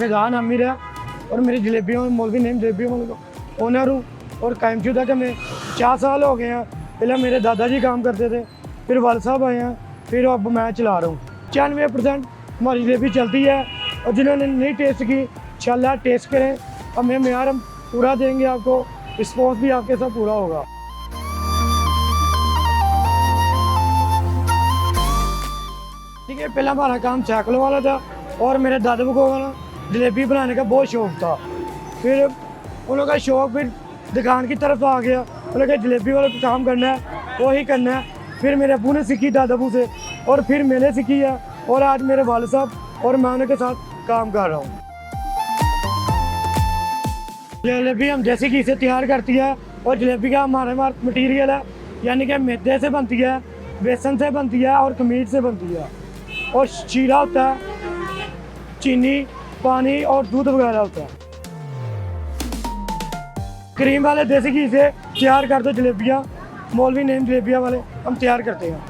फैज़ान आमिर है और मेरी जलेबियों मौलवी नेम जलेबियों ओनर हूँ और कायमशुदा के मैं 4 साल हो गए हैं। पहले मेरे दादाजी काम करते थे, फिर वाल साहब आए हैं, फिर अब मैं चला रहा हूँ। 96% हमारी जलेबी चलती है और जिन्होंने नहीं टेस्ट की इंशाल्लाह टेस्ट करें। हमें मेयार हम पूरा देंगे, आपको रिस्पॉन्स भी आपके साथ पूरा होगा। ठीक है, पहला हमारा काम साइकिलों वाला था और मेरे दादा को ना जलेबी बनाने का बहुत शौक़ था। फिर उन लोगों का शौक़ फिर दुकान की तरफ आ गया। उन्होंने कहा जलेबी वाला काम करना है, वही करना है। फिर मेरे अबू ने सीखी दादाबू से और फिर मैंने सीखी है और आज मेरे वालिद साहब और मैं उनके साथ काम कर रहा हूँ। जलेबी हम देसी घी से तैयार करती है और जलेबी का हमारे मटीरियल है, यानी कि मैदे से बनती है, बेसन से बनती है और खमीर से बनती है और शीरा होता है, चीनी, पानी और दूध वगैरह होता है। क्रीम वाले देसी घी से तैयार करते जलेबियाँ, मौलवी नेम जलेबियाँ वाले हम तैयार करते हैं।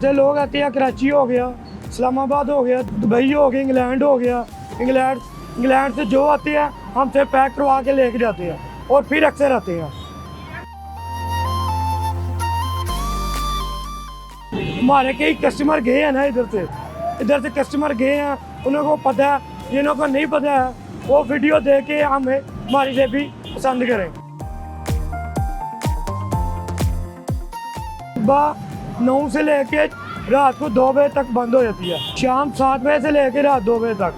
जो लोग आते हैं, कराची हो गया, इस्लामाबाद हो गया, दुबई हो गया, इंग्लैंड हो गया, इंग्लैंड से जो आते हैं हमसे पैक करवा के लेके जाते हैं और फिर अक्सर आते हैं। हमारे कई कस्टमर गए हैं ना इधर से कस्टमर गए हैं, उन्होंने को पता है, जिन्हों को नहीं पता है वो वीडियो देख के हमें हमारी जलेबी पसंद करें। सुबह 9 से लेके रात को 2 बजे तक बंद हो जाती है, शाम 7 बजे से लेके रात 2 बजे तक।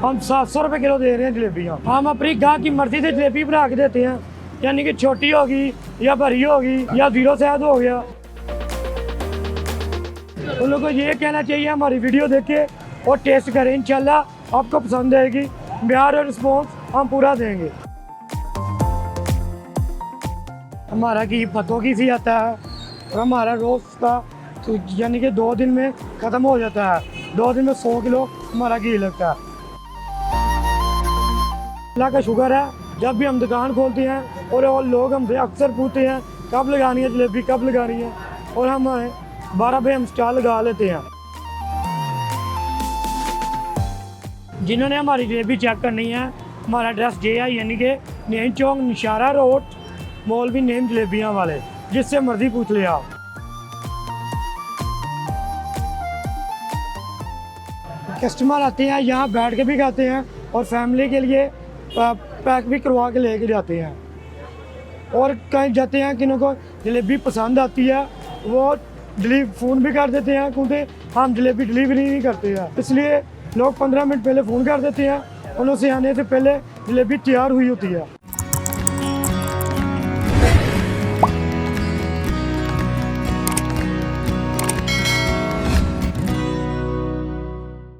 हम 700 रुपये किलो दे रहे हैं जलेबियाँ। हम अपनी गाह की मर्जी से जलेबी बना के देते हैं, यानी कि छोटी होगी या भरी होगी या 0 शहद हो गया। उन लोगों को ये कहना चाहिए हमारी वीडियो देखे और टेस्ट करें, इंशाल्लाह आपको पसंद आएगी। बिहार और रिस्पॉन्स हम पूरा देंगे। हमारा घी पत्तों की सी आता है और हमारा रोज़ का तो यानी कि 2 दिन में ख़त्म हो जाता है। 2 दिन में 100 किलो हमारा घी लगता है। अल्लाह का शुक्र है, जब भी हम दुकान खोलते हैं और लोग हमसे अक्सर पूछते हैं कब लगानी है जलेबी, कब लगानी है, और हम 12 बजे हम स्टॉल लगा लेते हैं। जिन्होंने हमारी जलेबी चेक करनी है, हमारा एड्रेस ये है, यानी कि नई चौक निशारा रोड, मौलवी नेम जलेबियाँ वाले, जिससे मर्जी पूछ ले आप। कस्टमर आते हैं, यहाँ बैठ के भी खाते हैं और फैमिली के लिए पैक भी करवा के लेके जाते हैं। और कहीं जाते हैं किन्हों को जलेबी पसंद आती है वो फ़ोन भी कर देते हैं, क्योंकि हम जलेबी डिलीवरी नहीं करते हैं, इसलिए लोग 15 मिनट पहले फ़ोन कर देते हैं। उनसे आने से पहले जलेबी तैयार हुई होती है।